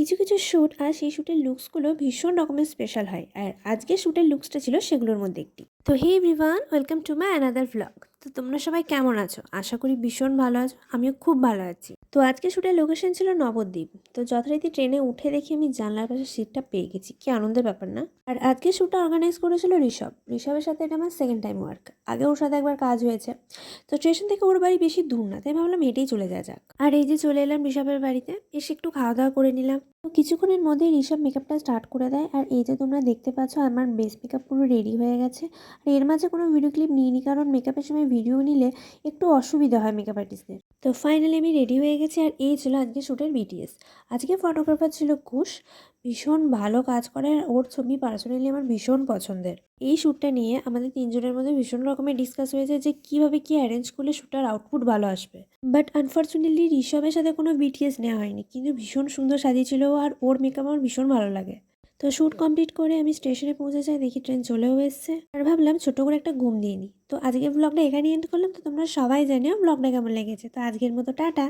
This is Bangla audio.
কিছু কিছু শ্যুট আর সেই শ্যুটের লুকসগুলো ভীষণ রকমের স্পেশাল হয়, আর আজকে শ্যুটের লুকসটা ছিল সেগুলোর মধ্যে একটি। তো hey everyone, welcome to my another vlog. তো তোমরা সবাই কেমন আছো? আশা করি ভীষণ ভালো আছো, আমিও খুব ভালো আছি। তো আজকে শ্যুটের লোকেশন ছিল নবদ্বীপ। তো যথারীতি ট্রেনে উঠে দেখি আমি জানলার পাশে সিটটা পেয়ে গেছি, কি আনন্দের ব্যাপার না? আর আজকে শ্যুটটা অর্গানাইজ করেছিল ঋষভের সাথে এটা আমার সেকেন্ড টাইম ওয়ার্ক। আগে ওর সাথে একবার কাজ হয়েছে। তো স্টেশন থেকে ওর বাড়ি বেশি দূর না, তাই ভাবলাম হেঁটেই চলে যাক। আর এই যে চলে এলাম ঋষভের বাড়িতে, এসে একটু খাওয়া দাওয়া করে নিলাম। তো কিছুক্ষণের মধ্যেই ঋষভ মেকআপটা স্টার্ট করে দেয়, আর এই যে তোমরা দেখতে পাচ্ছ আমার বেস মেকআপ পুরো রেডি হয়ে গেছে। আর এর মাঝে কোনো ভিডিও ক্লিপ নিইনি, কারণ মেকআপের সময় ভিডিও নিলে একটু অসুবিধা হয় মেকআপ আর্টিস্টদের। তো ফাইনালি আমি রেডি হয়ে গেছি, আর এই ছিল আজকে শ্যুটের বিটিএস। আজকে ফটোগ্রাফার ছিল কুশ। ভীষণ ভালো কাজ করে, আর ওর ছবি পার্সোনালি আমার ভীষণ পছন্দের। এই শ্যুটটা নিয়ে আমাদের তিনজনের মধ্যে ভীষণ রকমের ডিসকাস হয়েছে যে কীভাবে কী অ্যারেঞ্জ করলে শ্যুটার আউটপুট ভালো আসবে। বাট আনফর্চুনেটলি ঋষভের সাথে কোনো বিটিএস নেওয়া হয়নি, কিন্তু ভীষণ সুন্দর সাজিয়েছিল, আর ওর মেকআপ আমার ভীষণ ভালো লাগে। তো শ্যুট কমপ্লিট করে আমি স্টেশনে পৌঁছে যাই, দেখি ট্রেন চলেও এসেছে। আর ভাবলাম ছোট করে একটা ঘুম দিয়ে নিই। তো আজকের ব্লগটা এখানেই এন্ড করলাম। তো তোমরা সবাই জানিও ব্লগটা কেমন লেগেছে। তো আজকের মতো টাটা।